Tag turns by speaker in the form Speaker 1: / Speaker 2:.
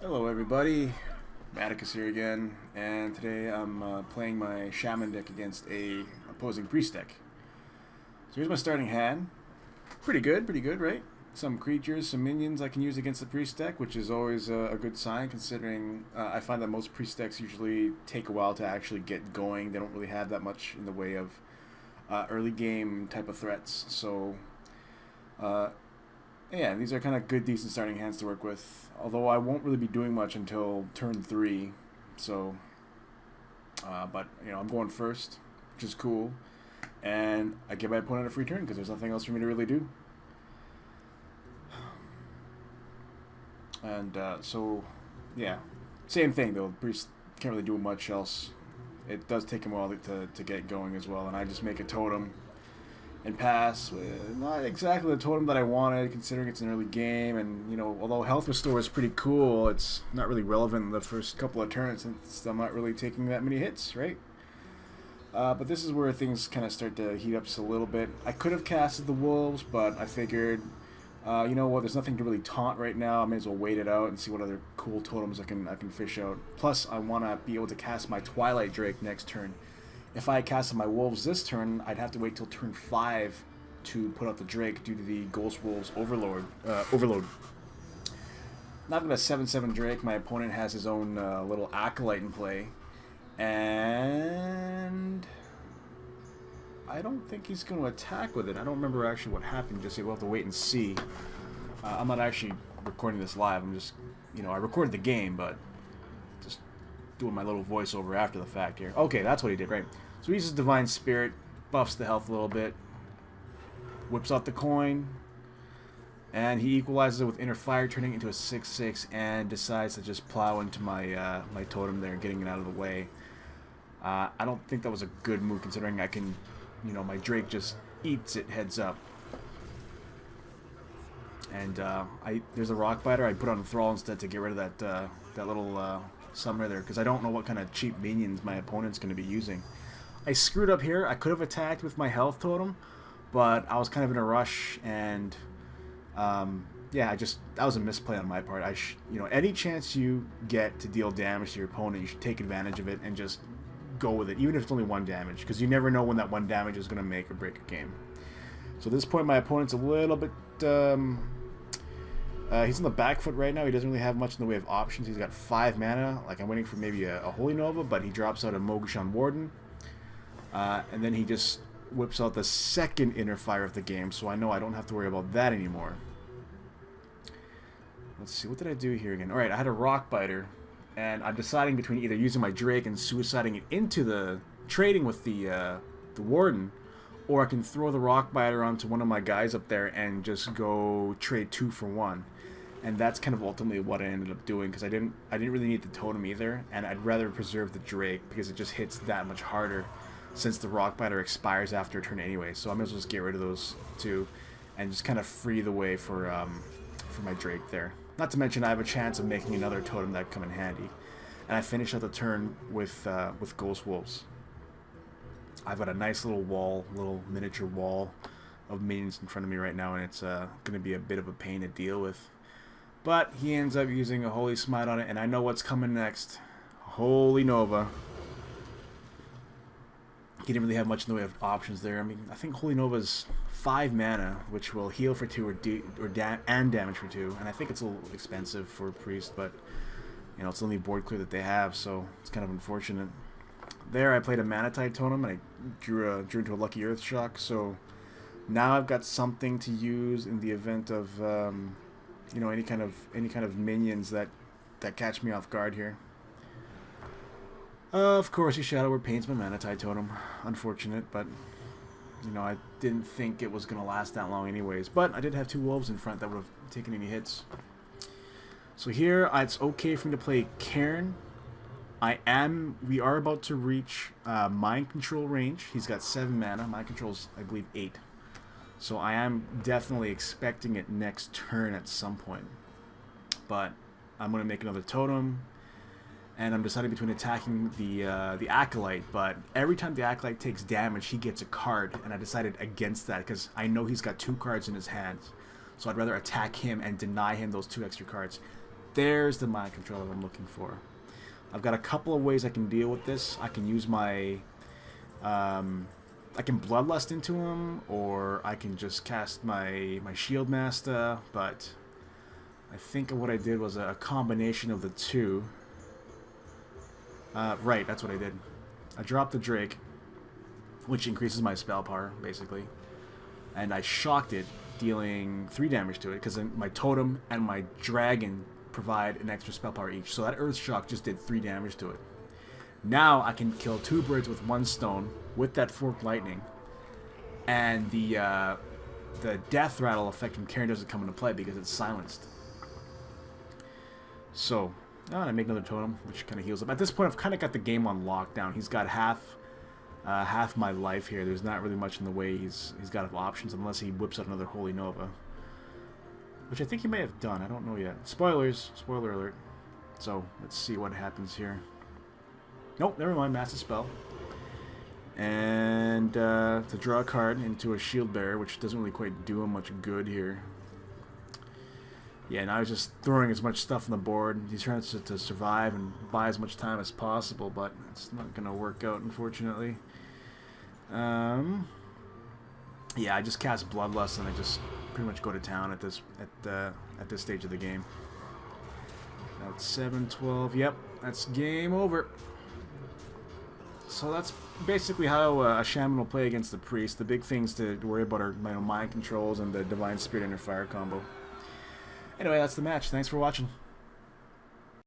Speaker 1: Hello everybody, Atticus here again, and today I'm playing my Shaman deck against a opposing Priest deck. So here's my starting hand. Pretty good, right? Some creatures, some minions I can use against the Priest deck, which is always a good sign considering I find that most Priest decks usually take a while to actually get going. They don't really have that much in the way of early game type of threats, so uh, yeah, these are kind of good, decent starting hands to work with. Although I won't really be doing much until turn 3, so. But I'm going first, which is cool, and I give my opponent a free turn because there's nothing else for me to really do. And so, yeah, same thing though. Priest can't really do much else. It does take him a while to get going as well, and I just make a totem and pass with not exactly the totem that I wanted, considering it's an early game. And although health restore is pretty cool, it's not really relevant in the first couple of turns since I'm not really taking that many hits, right? But this is where things kind of start to heat up just a little bit. I could have casted the wolves, but I figured, you know what? There's nothing to really taunt right now. I may as well wait it out and see what other cool totems I can fish out. Plus, I want to be able to cast my Twilight Drake next turn. If I casted my wolves this turn, I'd have to wait till turn 5 to put out the Drake due to the Ghost Wolves overload. Not gonna 7/7 Drake. My opponent has his own little acolyte in play, and I don't think he's going to attack with it. I don't remember actually what happened. Just we'll have to wait and see. I'm not actually recording this live. I'm just, I recorded the game, but just doing my little voiceover after the fact here. Okay, that's what he did, right? So he uses Divine Spirit, buffs the health a little bit, whips out the coin, and he equalizes it with Inner Fire, turning it into a 6/6, and decides to just plow into my my totem there, getting it out of the way. I don't think that was a good move, considering I can, my Drake just eats it heads up. And there's a Rock Biter. I put on Thrall instead to get rid of that little summoner there, because I don't know what kind of cheap minions my opponent's going to be using. I screwed up here. I could have attacked with my health totem, but I was kind of in a rush, and yeah, that was a misplay on my part. Any chance you get to deal damage to your opponent, you should take advantage of it and just go with it, even if it's only 1 damage, because you never know when that 1 damage is going to make or break a game. So at this point, my opponent's a little bit. He's on the back foot right now. He doesn't really have much in the way of options. He's got 5 mana. Like, I'm waiting for maybe a Holy Nova, but he drops out a Mogushan Warden. And then he just whips out the second Inner Fire of the game, so I know I don't have to worry about that anymore. Let's see, what did I do here again? Alright, I had a Rock Biter, and I'm deciding between either using my Drake and suiciding it into the trading with the Warden, or I can throw the Rock Biter onto one of my guys up there and just go trade 2 for 1. And that's kind of ultimately what I ended up doing, because I didn't really need the totem either, and I'd rather preserve the Drake because it just hits that much harder since the Rock Biter expires after a turn anyway. So I might as well just get rid of those 2 and just kind of free the way for my Drake there. Not to mention I have a chance of making another totem that come in handy. And I finish out the turn with Ghost Wolves. I've got a nice little miniature wall of minions in front of me right now, and it's going to be a bit of a pain to deal with. But he ends up using a Holy Smite on it, and I know what's coming next. Holy Nova. He didn't really have much in the way of options there. I mean, I think Holy Nova's 5 mana, which will heal for 2 and damage for 2. And I think it's a little expensive for a Priest, but it's the only board clear that they have, so it's kind of unfortunate. There, I played a Manatite Totem, and I drew into a Lucky Earth Shock. So now I've got something to use in the event of any kind of minions that catch me off guard here. Of course, he Shadow Word Paints my Manatite Totem. Unfortunate, but I didn't think it was gonna last that long anyways. But I did have 2 wolves in front that would have taken any hits. So here, it's okay for me to play Cairn. We are about to reach Mind Control range. He's got 7 mana. Mind Control's, I believe, 8. So I am definitely expecting it next turn at some point. But I'm going to make another totem, and I'm deciding between attacking the Acolyte, but every time the Acolyte takes damage, he gets a card, and I decided against that because I know he's got 2 cards in his hands. So I'd rather attack him and deny him those 2 extra cards. There's the mind control that I'm looking for. I've got a couple of ways I can deal with this. I can use my... I can Bloodlust into him, or I can just cast my Shield Master, but I think what I did was a combination of the two. Right, that's what I did. I dropped the Drake, which increases my spell power, basically, and I shocked it, dealing 3 damage to it, because my Totem and my Dragon provide an extra spell power each, so that Earth Shock just did 3 damage to it. Now I can kill 2 birds with 1 stone with that Forked Lightning, and the Death Rattle effect from Karen doesn't come into play because it's silenced. So, I make another totem, which kind of heals up. At this point, I've kind of got the game on lockdown. He's got half my life here. There's not really much in the way he's got of options, unless he whips out another Holy Nova, which I think he may have done. I don't know yet. Spoilers. Spoiler alert. So, let's see what happens here. Nope, never mind. Massive Spell. And to draw a card into a Shield Bearer, which doesn't really quite do him much good here. Yeah, now he's just throwing as much stuff on the board. He's trying to survive and buy as much time as possible, but it's not going to work out, unfortunately. Yeah, I just cast Bloodlust and I just pretty much go to town at this stage of the game. About 7, 12. Yep, that's game over. So that's basically how a Shaman will play against the Priest. The big things to worry about are mind controls and the Divine Spirit Inner Fire combo. Anyway, that's the match. Thanks for watching.